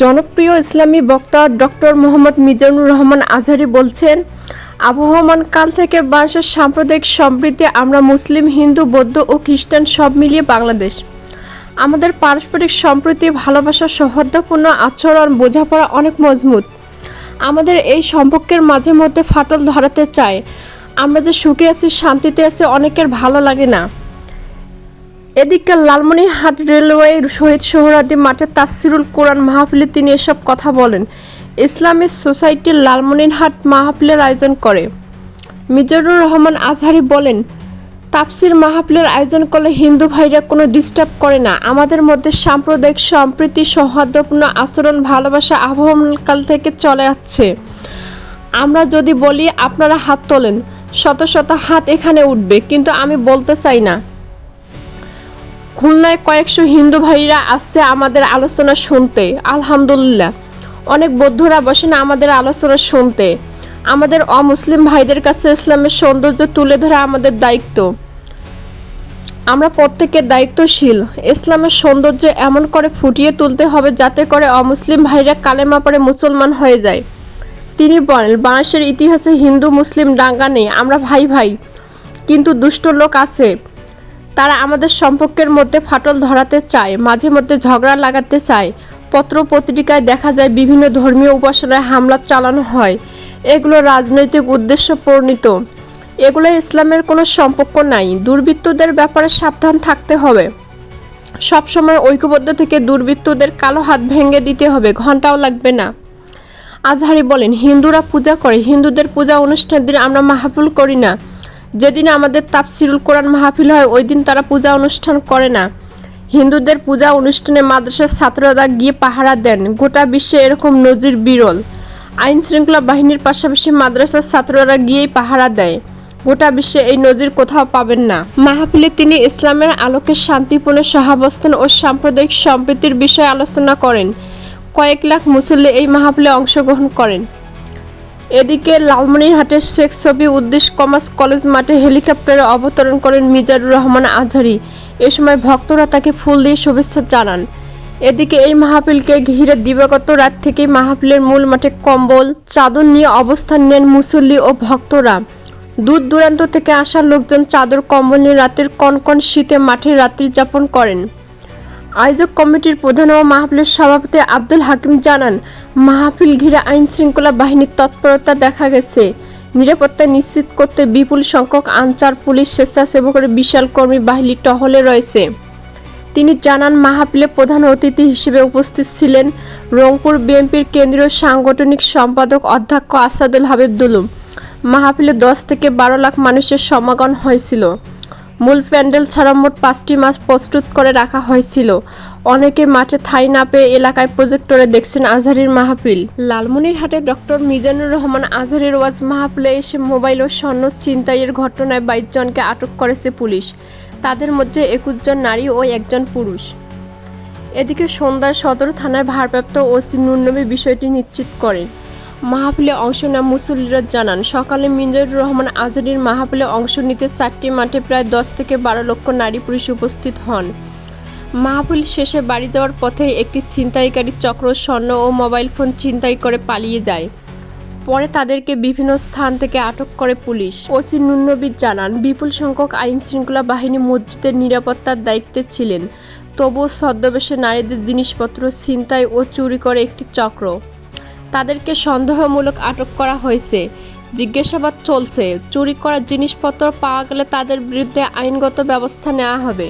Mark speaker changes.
Speaker 1: জনপ্রিয় ইসলামী বক্তা ডক্টর মোহাম্মদ মিজানুর রহমান আজহারী বলছেন, আবহমান কাল থেকে বাংলাদেশের সাম্প্রদায়িক সম্প্রীতি আমরা মুসলিম, হিন্দু, বৌদ্ধ ও খ্রিস্টান সব মিলিয়ে বাংলাদেশ। আমাদের পারস্পরিক সম্প্রীতি, ভালোবাসা, সৌহার্দ্যপূর্ণ আচরণ, বোঝাপড়া অনেক মজবুত। আমাদের এই সম্পর্কের মাঝে মধ্যে ফাটল ধরাতে চায়। আমরা যে সুখে আছি, শান্তিতে আছি, অনেকের ভালো লাগে না। এদিকে লালমনিরহাট রেলওয়ে শহীদ সোহরাওয়ার্দী মাঠে তাফসিরুল কোরআন মাহফিলে তিনি এসব কথা বলেন। ইসলামিক সোসাইটি লালমনিরহাট মাহফিলের আয়োজন করে। মিজানুর রহমান আজহারী বলেন, তাফসির মাহফিলের আয়োজন করলে হিন্দু ভাইরা কোনো ডিস্টার্ব করে না। আমাদের মধ্যে সাম্প্রদায়িক সম্প্রীতি, সৌহার্দ্যপূর্ণ আচরণ, ভালোবাসা আবহমানকাল থেকে চলে আসছে। আমরা যদি বলি আপনারা হাত তোলেন, শত শত হাত এখানে উঠবে, কিন্তু আমি বলতে চাই না। খুলনায় কয়েকশো হিন্দু ভাইরা আসছে আমাদের আলোচনা শুনতে। আলহামদুলিল্লাহ, অনেক বৌদ্ধরা বসেন আমাদের আলোচনা শুনতে। আমাদের অমুসলিম ভাইদের কাছে ইসলামের সৌন্দর্য তুলে ধরা আমাদের দায়িত্ব। আমরা প্রত্যেকের দায়িত্বশীল। ইসলামের সৌন্দর্য এমন করে ফুটিয়ে তুলতে হবে যাতে করে অমুসলিম ভাইরা কালেমা পড়ে মুসলমান হয়ে যায়। তিনি বলেন, বাংলাদেশের ইতিহাসে হিন্দু মুসলিম দাঙ্গা নেই, আমরা ভাই ভাই, কিন্তু দুষ্ট লোক আছে, তারা আমাদের সম্পর্কের মধ্যে ফাটল ধরাতে চায়, মাঝে মধ্যে ঝগড়া লাগাতে চায়। পত্র পত্রিকায় দেখা যায় বিভিন্ন ধর্মীয় উপাসনায় হামলা চালানো হয়। এগুলো রাজনৈতিক উদ্দেশ্য প্রণীত। এগুলো ইসলামের কোনো সম্পর্ক নাই। দুর্বৃত্তদের ব্যাপারে সাবধান থাকতে হবে। সবসময় ঐক্যবদ্ধ থেকে দুর্বৃত্তদের কালো হাত ভেঙে দিতে হবে, ঘন্টাও লাগবে না। আজহারী বলেন, হিন্দুরা পূজা করে, হিন্দুদের পূজা অনুষ্ঠানের দিন আমরা মাহফিল করি না। যেদিন আমাদের তাফসিরুল কোরআন মাহফিল হয় ওই দিন তারা পূজা অনুষ্ঠান করে না। হিন্দুদের পূজা অনুষ্ঠানে মাদ্রাসার ছাত্ররা গিয়ে পাহারা দেন। গোটা বিশ্বে এরকম নজির বিরল। আইন শৃঙ্খলা বাহিনীর পাশাপাশি মাদ্রাসার ছাত্ররা গিয়েই পাহারা দেয়। গোটা বিশ্বে এই নজির কোথাও পাবেন না। মাহফিলে তিনি ইসলামের আলোকে শান্তিপূর্ণ সহাবস্থান ও সাম্প্রদায়িক সম্প্রীতির বিষয়ে আলোচনা করেন। কয়েক লাখ মুসল্লি এই মাহফিলে অংশগ্রহণ করেন। এদিকে লালমনিরহাটের শেখ সফি উদ্দিন কমার্স কলেজ মাঠে হেলিকপ্টারে অবতরণ করেন মিজানুর রহমান আজহারী। এ সময় ভক্তরা তাকে ফুল দিয়ে শুভেচ্ছা জানান। এদিকে এই মাহফিলকে ঘিরে দিবাগত রাত থেকেই মাহফিলের মূল মাঠে কম্বল, চাদর নিয়ে অবস্থান নেন মুসল্লি ও ভক্তরা। দূর দূরান্ত থেকে আসা লোকজন চাদর কম্বল নিয়ে রাতের কনকন শীতে মাঠে রাত্রি যাপন করেন। আয়োজক কমিটির প্রধান ও মাহফিলের সভাপতি আব্দুল হাকিম জানান, মাহফিল ঘিরে আইন শৃঙ্খলা বাহিনীর তৎপরতা দেখা গেছে। নিরাপত্তা নিশ্চিত করতে বিপুল সংখ্যক আনসার, পুলিশ, স্বেচ্ছাসেবকের বিশাল কর্মী বাহিনী টহলে রয়েছে। তিনি জানান, মাহফিলে প্রধান অতিথি হিসেবে উপস্থিত ছিলেন রংপুর বিএনপির কেন্দ্রীয় সাংগঠনিক সম্পাদক অধ্যক্ষ আসাদুল হাবিব দুলু। মাহফিলে 10 থেকে 12 লাখ মানুষের সমাগম হয়েছিল। মূল প্যান্ডেল ছাড়া মোট 5টি মাঠ প্রস্তুত করে রাখা হয়েছিল। অনেকে মাঠে ঠাঁই না পেয়ে এলাকায় প্রজেক্টরে দেখছেন আজহারীর মাহফিল। লালমনিরহাটে ডক্টর মিজানুর রহমান আজহারীর ওয়াজ মাহফিলে এসে মোবাইল ও স্বর্ণ ছিনতাইয়ের ঘটনায় 22 জনকে আটক করেছে পুলিশ। তাদের মধ্যে 21 জন নারী ও 1 জন পুরুষ। এদিকে সন্ধ্যায় সদর থানায় ভারপ্রাপ্ত ওসি নুরনবী বিষয়টি নিশ্চিত করেন। মাহফিলে অংশ নেওয়া মুসল্লিরা জানান, সকালে মিজানুর রহমান আজহারীর মাহফিলে অংশ নিতে 4টি মাঠে প্রায় 10 থেকে 12 লক্ষ নারী পুরুষ উপস্থিত হন। মাহফিল শেষে বাড়ি যাওয়ার পথে একটি ছিনতাইকারী চক্র স্বর্ণ ও মোবাইল ফোন ছিনতাই করে পালিয়ে যায়। পরে তাদেরকে বিভিন্ন স্থান থেকে আটক করে পুলিশ। ওসি নুরনবী জানান, বিপুল সংখ্যক আইন শৃঙ্খলা বাহিনী মসজিদের নিরাপত্তার দায়িত্বে ছিলেন। তবুও ছদ্মবেশে নারীদের জিনিসপত্র ছিনতাই ও চুরি করে একটি চক্র। তাদেরকে সন্দেহমূলক আটক করা হয়েছে। জিজ্ঞাসাবাদ চলছে। চুরি করা জিনিসপত্র পাওয়া গেলে তাদের বিরুদ্ধে আইনগত ব্যবস্থা নেওয়া হবে।